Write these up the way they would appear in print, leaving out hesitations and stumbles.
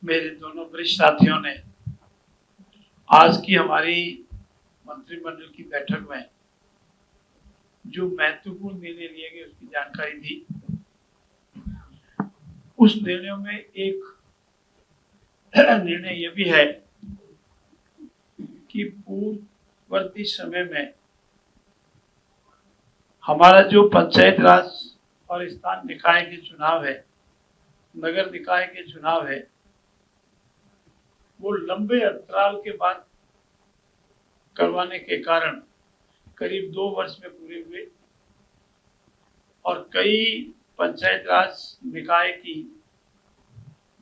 मेरे दोनों वरिष्ठ साथियों ने आज की हमारी मंत्रिमंडल की बैठक में जो महत्वपूर्ण निर्णय लिए गए उसकी जानकारी दी। उस निर्णयों में एक निर्णय ये भी है कि पूर्ववर्ती समय में हमारा जो पंचायत राज और स्थानीय निकाय के चुनाव है, नगर निकाय के चुनाव है, वो लंबे अंतराल के बाद करवाने के कारण करीब 2 वर्ष में पूरे हुए और कई पंचायत राज निकाय की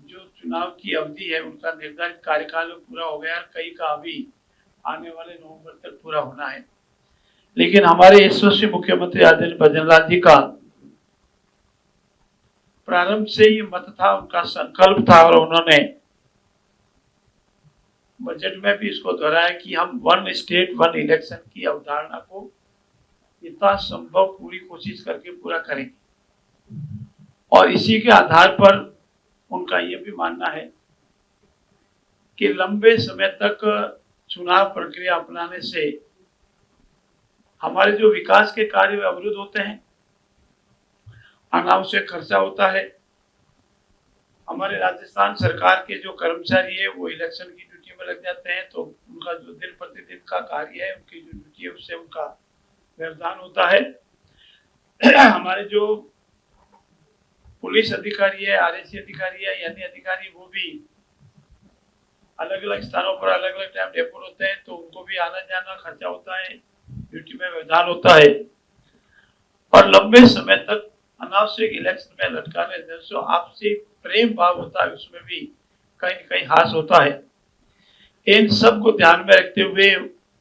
जो चुनाव की अवधि है उनका निर्धारित कार्यकाल में पूरा हो गया, कई का अभी आने वाले नवंबर तक पूरा होना है। लेकिन हमारे यशस्वी मुख्यमंत्री आदरणीय भजनलाल जी का प्रारंभ से ही मत था, उनका संकल्प था और उन्होंने बजट में भी इसको दोहराया कि हम वन स्टेट वन इलेक्शन की अवधारणा को यथासंभव पूरी कोशिश करके पूरा करेंगे। और इसी के आधार पर उनका ये भी मानना है कि लंबे समय तक चुनाव प्रक्रिया अपनाने से हमारे जो विकास के कार्य अवरुद्ध होते हैं, अनावश्यक खर्चा होता है। हमारे राजस्थान सरकार के जो कर्मचारी है वो इलेक्शन की ड्यूटी में लग जाते हैं, तो उनका जो दिन प्रतिदिन का कार्य है, उनकी जो ड्यूटी है उससे उनका व्यवधान होता है। हमारे जो पुलिस अधिकारी है, आरएसी अधिकारी है, यानी अधिकारी, वो भी अलग अलग स्थानों पर अलग अलग टाइम डेपोट होते हैं, तो उनको भी आना जाना खर्चा होता है, ड्यूटी में व्यवधान होता है और लंबे समय तक अनावश्यक इलेक्शन में लटकाने जो आपसी प्रेम भाव होता है उसमें भी कहीं न कहीं हास होता है। इन सब को ध्यान में रखते हुए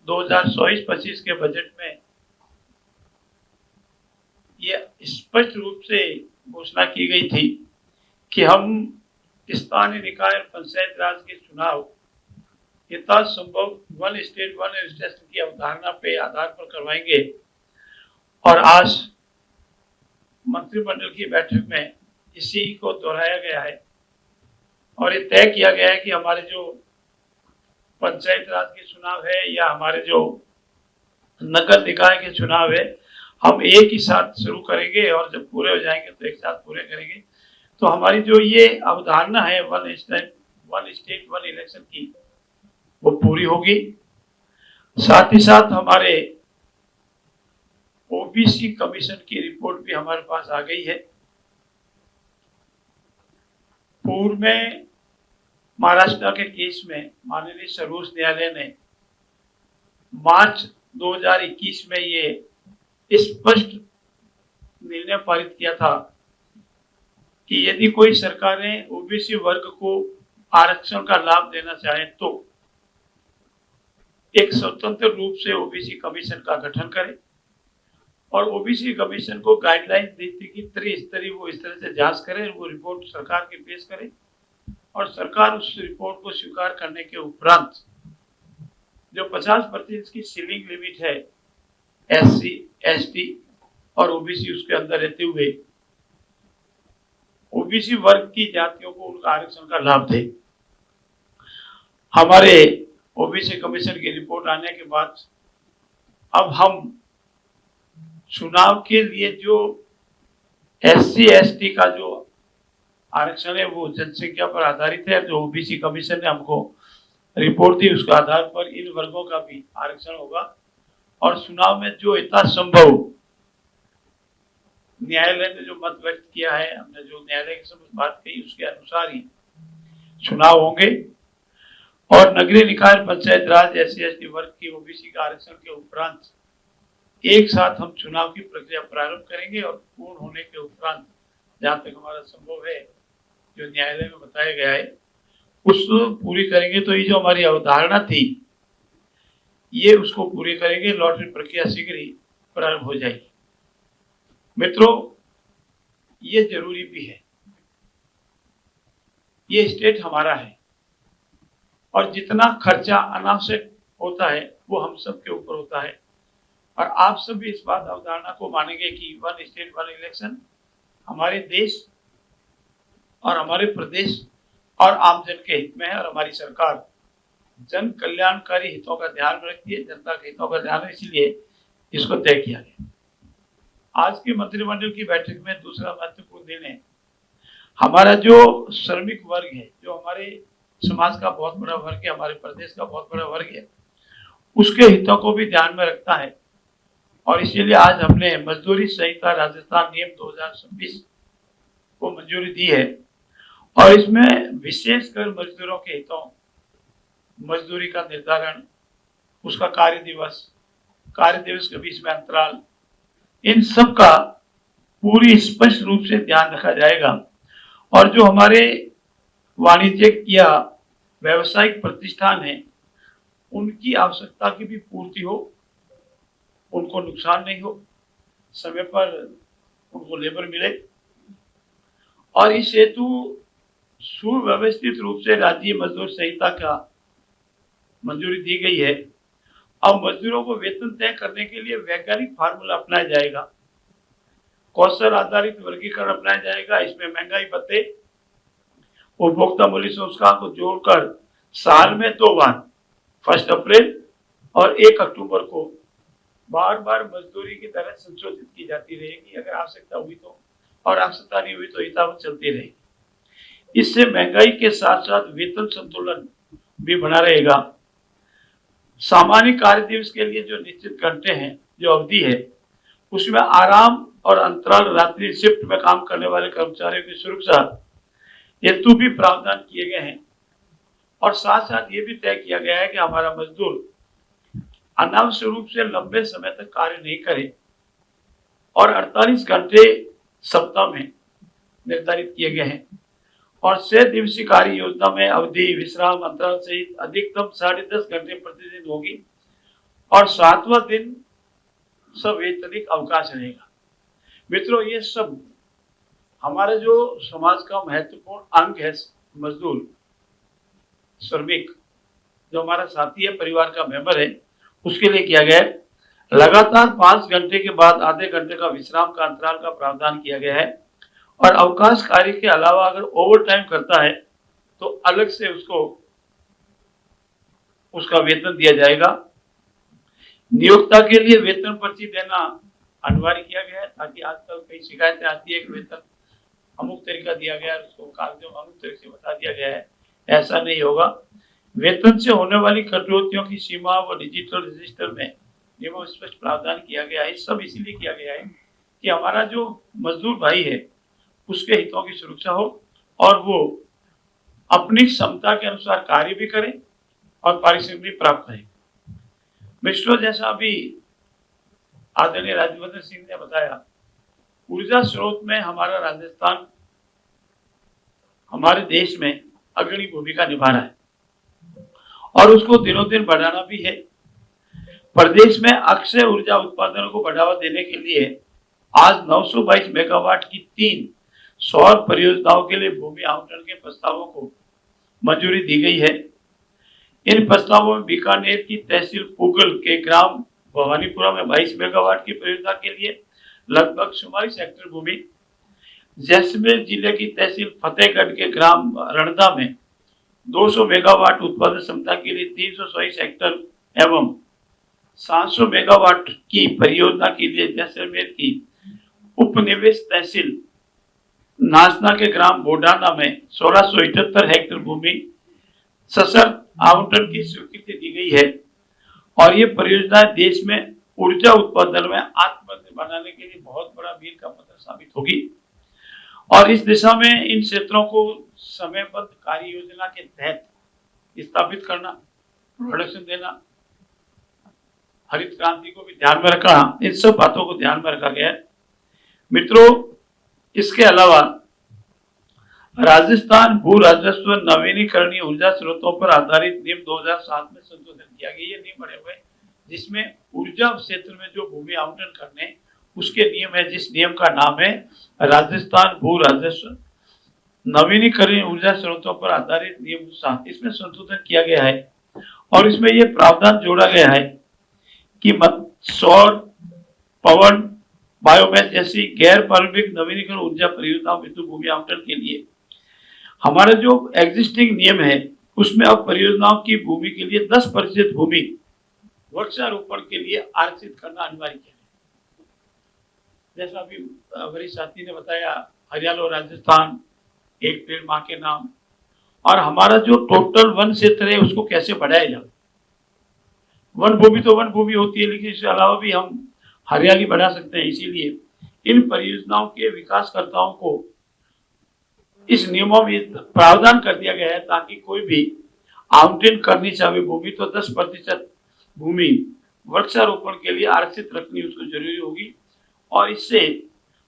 2024-25 के बजट में ये स्पष्ट रूप से घोषणा की गई थी कि हम स्थानीय निकाय और पंचायत राज के चुनाव यथासंभव वन स्टेट वन रजिस्ट्रेशन की अवधारणा पे आधार पर करवाएंगे। और आज मंत्रिमंडल की बैठक में इसी को दोहराया गया है और ये तय किया गया है कि हमारे जो पंचायत राज के चुनाव है या हमारे जो नगर निकाय के चुनाव है, हम एक ही साथ शुरू करेंगे और जब पूरे हो जाएंगे तो एक साथ पूरे करेंगे। तो हमारी जो ये अवधारणा है वन स्टेट वन इलेक्शन की, वो पूरी होगी। साथ ही साथ हमारे ओबीसी कमीशन की रिपोर्ट भी हमारे पास आ गई है। पूर्व में महाराष्ट्र के केस में माननीय सर्वोच्च न्यायालय ने मार्च 2021 में ये स्पष्ट निर्णय पारित किया था कि यदि कोई सरकारें ओबीसी वर्ग को आरक्षण का लाभ देना चाहे तो एक स्वतंत्र रूप से ओबीसी कमीशन का गठन करें और ओबीसी कमीशन को गाइडलाइन देती कि त्रिस्तरीय वो इस तरह से जांच करें, वो रिपोर्ट सरकार के पेश करें और सरकार उस रिपोर्ट को स्वीकार करने के उपरांत जो 50% की सीलिंग लिमिट है एससी, एसटी और ओबीसी उसके अंदर रहते हुए ओबीसी वर्ग की जातियों को उनका आरक्षण का लाभ दे। हमारे ओबीसी कमीशन की रिपोर्ट आने के बाद अब हम चुनाव के लिए जो एससी एसटी का जो आरक्षण है वो जनसंख्या पर आधारित है। जो ओबीसी कमीशन ने हमको रिपोर्ट दी उसके आधार पर इन वर्गों का भी आरक्षण होगा और चुनाव में जो इतना संभव न्यायालय ने जो मत व्यक्त किया है, हमने जो न्यायालय के समझ बात कही उसके अनुसार ही चुनाव होंगे और नगरीय निकाय पंचायत राज एससी एसटी वर्ग की ओबीसी का आरक्षण के उपरांत एक साथ हम चुनाव की प्रक्रिया प्रारंभ करेंगे और पूर्ण होने के उपरांत जहां तक हमारा संभव है जो न्यायालय में बताया गया है उसको पूरी करेंगे। तो ये जो हमारी अवधारणा थी ये उसको पूरी करेंगे, लॉटरी प्रक्रिया शीघ्र ही प्रारंभ हो जाएगी। मित्रों, ये जरूरी भी है, ये स्टेट हमारा है और जितना खर्चा अनावश्यक होता है वो हम सब के ऊपर होता है और आप सब भी इस बात अवधारणा को मानेंगे कि वन स्टेट वन इलेक्शन हमारे देश और हमारे प्रदेश और आमजन के हित में है। और हमारी सरकार जन कल्याणकारी हितों का ध्यान रखती है, जनता के हितों का ध्यान, इसलिए इसको तय किया गया। आज की मंत्रिमंडल की बैठक में दूसरा महत्वपूर्ण दिन है, हमारा जो श्रमिक वर्ग है, जो हमारे समाज का बहुत बड़ा वर्ग है, हमारे प्रदेश का बहुत बड़ा वर्ग है, उसके हितों को भी ध्यान में रखता है। और इसीलिए आज हमने मजदूरी संहिता राजस्थान नियम 2026 को मंजूरी दी है। और इसमें विशेषकर मजदूरों के हितों, मजदूरी का निर्धारण, उसका कार्य दिवस के बीच में अंतराल, इन सब का पूरी स्पष्ट रूप से ध्यान रखा जाएगा। और जो हमारे वाणिज्यिक या व्यावसायिक प्रतिष्ठान है, उनकी आवश्यकता की भी पूर्ति हो, उनको नुकसान नहीं हो, समय पर उनको लेबर मिले। और इस हेतु सुव्यवस्थित रूप से राज्य मजदूर संहिता का मंजूरी दी गई है। अब मजदूरों को वेतन तय करने के लिए वैज्ञानिक फार्मूला अपनाया जाएगा, कौशल आधारित वर्गीकरण अपनाया जाएगा। इसमें महंगाई भत्ते, उपभोक्ता मूल्य सूचकांक को जोड़कर साल में 2 बार 1 अप्रैल और 1 अक्टूबर को बार बार मजदूरी की दर संशोधित की जाती रहेगी, अगर आवश्यकता हुई तो, और आवश्यकता नहीं हुई तो यथावत चलती रहेगी। इससे महंगाई के साथ साथ वेतन संतुलन भी बना रहेगा। सामान्य कार्य दिवस के लिए जो निश्चित घंटे हैं, जो अवधि है, उसमें आराम और अंतराल रात्रि शिफ्ट में काम करने वाले कर्मचारियों की सुरक्षा हेतु भी प्रावधान किए गए हैं। और साथ साथ ये भी तय किया गया है कि हमारा मजदूर अनावश्यक रूप से लंबे समय तक कार्य नहीं करे और 48 घंटे सप्ताह में निर्धारित किए गए हैं। और 6 दिवसीय कार्य योजना में अवधि, विश्राम, अंतराल सहित अधिकतम 10.5 घंटे प्रतिदिन होगी। और 7वां दिन सवैतनिक अवकाश रहेगा। मित्रों, ये सब हमारे जो समाज का महत्वपूर्ण अंग है, मजदूर, श्रमिक, जो हमारा साथी है, परिवार का मेंबर है, उसके लिए किया गया है। लगातार 5 घंटे के बाद आधे घंटे का विश्राम का अंतराल का प्रावधान किया गया है। और अवकाश कार्य के अलावा अगर ओवर टाइम करता है तो अलग से उसका वेतन दिया जाएगा। नियोक्ता के लिए वेतन पर्ची देना अनिवार्य किया गया है, ताकि आजकल कई शिकायतें आती है कि वेतन अमुक तरीका दिया गया है, उसको कागजों में अमुक तरीके से बता दिया गया है। ऐसा नहीं होगा। वेतन से होने वाली कटौतियों की सीमा व डिजिटल रजिस्टर में नियमों स्पष्ट प्रावधान किया गया है। सब इसीलिए किया गया है कि हमारा जो मजदूर भाई है, उसके हितों की सुरक्षा हो और वो अपनी क्षमता के अनुसार कार्य भी करें और पारिश्रमिक भी प्राप्त करें। मित्रों, जैसा अभी आदरणीय राज्यवर्धन सिंह ने बताया, ऊर्जा स्रोत में हमारा राजस्थान हमारे देश में अग्रणी भूमिका निभा रहा है और उसको दिनों दिन बढ़ाना भी है। प्रदेश में अक्षय ऊर्जा उत्पादन को बढ़ावा देने के लिए आज 922 मेगावाट की 3 सौर परियोजनाओं के लिए भूमि आवंटन के प्रस्तावों को मंजूरी दी गई है। इन प्रस्तावों में बीकानेर की तहसील पुगल के ग्राम भवानीपुरा में 22 मेगावाट की परियोजना के लिए लगभग 44 हेक्टेयर भूमि, जैसलमेर जिले की तहसील फतेहगढ़ के ग्राम रणदा में 200 मेगावाट उत्पादन क्षमता के लिए 324 हेक्टेयर एवं 700 मेगावाट की परियोजना के लिए जैसलमेर की उपनिवेश तहसील नासना के ग्राम बोडाना में 1678 हेक्टेयर भूमि सशर्त आवंटन की स्वीकृति दी गई है। और ये परियोजना देश में ऊर्जा उत्पादन में आत्मनिर्भर बनाने के लिए बहुत बड़ा मील का पत्थर साबित होगी। और इस दिशा में इन क्षेत्रों को समयबद्ध कार्य योजना के तहत स्थापित करना, प्रोडक्शन देना, हरित क्रांति को भी ध्यान में रखना, इन सब बातों को ध्यान में रखा गया है। मित्रों, इसके अलावा राजस्थान भू राजस्व नवीनीकरणीय ऊर्जा स्रोतों पर आधारित नियम 2007 में संशोधन किया गया। ये नियम बने हुए जिसमें ऊर्जा क्षेत्र में जो भूमि आवंटन करने उसके नियम है, जिस नियम का नाम है राजस्थान भू राजस्व नवीनीकरणीय ऊर्जा स्रोतों पर आधारित नियम 7। इसमें संशोधन किया गया है और इसमें यह प्रावधान जोड़ा गया है कि सौर, पवन, बायोमैस जैसी गैर पारंपरिक नवीनीकरण ऊर्जा परियोजनाओं हेतु भूमि आवंटन के लिए हमारा जो एग्जिस्टिंग नियम है उसमें अब परियोजनाओं की भूमि के लिए 10% भूमि वृक्षारोपण के लिए आरक्षित करना अनिवार्य किया है। जैसा अभी वरिष्ठ साथी ने बताया, हरियाणा और राजस्थान एक पेड़ मां के नाम, और हमारा जो टोटल वन क्षेत्र है उसको कैसे बढ़ाया जाए। वन भूमि तो वन भूमि होती है, लेकिन इसके अलावा भी हम हरियाली बढ़ा सकते हैं। इसीलिए इन परियोजनाओं के विकासकर्ताओं को इस नियमों में प्रावधान कर दिया गया है ताकि कोई भी आवंटन करनी चाहे भूमि तो 10% भूमि वृक्षारोपण के लिए आरक्षित रखनी उसको जरूरी होगी। और इससे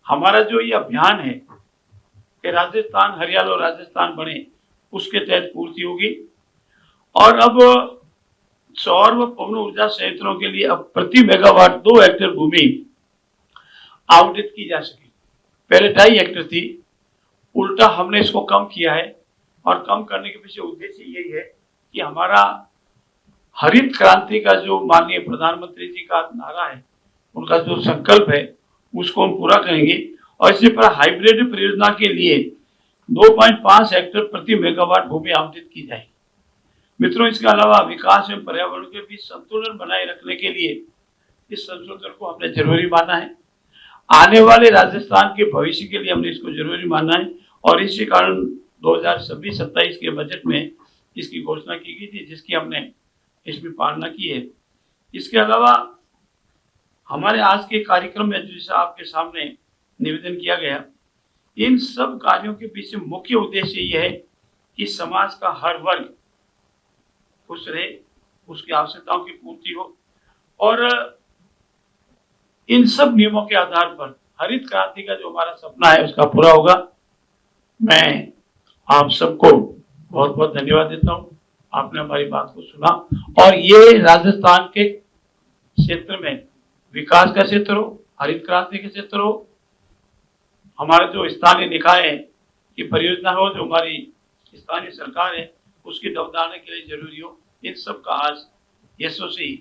हमारा जो ये अभियान है कि राजस्थान हरियाणा और राजस्थान बने, उसके तहत पूर्ति होगी। और अब सौर व पवन ऊर्जा संयंत्रों के लिए अब प्रति मेगावाट 2 हेक्टेयर भूमि आवंटित की जा सके। पहले 2.5 हेक्टेयर थी, उल्टा हमने इसको कम किया है। और कम करने के पीछे उद्देश्य यही है कि हमारा हरित क्रांति का जो माननीय प्रधानमंत्री जी का नारा है, उनका जो संकल्प है, उसको हम पूरा करेंगे। और इसी पर हाइब्रिड परियोजना के लिए 2.5 हेक्टेयर प्रति मेगावाट भूमि आवंटित की जाएगी। मित्रों, इसके अलावा विकास एवं पर्यावरण के बीच संतुलन बनाए रखने के लिए इस संशोधन को हमने जरूरी माना है। आने वाले राजस्थान के भविष्य के लिए हमने इसको जरूरी माना है और इसी कारण 2026-27 के बजट में इसकी घोषणा की गई थी, जिसकी हमने इसमें पालना की है। इसके अलावा हमारे आज के कार्यक्रम में जैसा आपके सामने निवेदन किया गया, इन सब कार्यों के पीछे मुख्य उद्देश्य यह है कि समाज का हर वर्ग खुश रहे, उसकी आवश्यकताओं की पूर्ति हो और इन सब नियमों के आधार पर हरित क्रांति का जो हमारा सपना है उसका पूरा होगा। मैं आप सबको बहुत बहुत धन्यवाद देता हूँ, आपने हमारी बात को सुना। और ये राजस्थान के क्षेत्र में विकास का क्षेत्र हो, हरित क्रांति का क्षेत्र हो, हमारे जो स्थानीय निकाय है की परियोजना हो, जो हमारी स्थानीय सरकार है उसकी अवधारणा के लिए जरूरी हो, इन सब का आज यशस्वी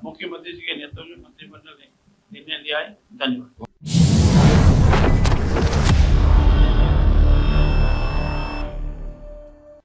मुख्यमंत्री जी के नेतृत्व में मंत्रिमंडल ने निर्णय लिया है। धन्यवाद।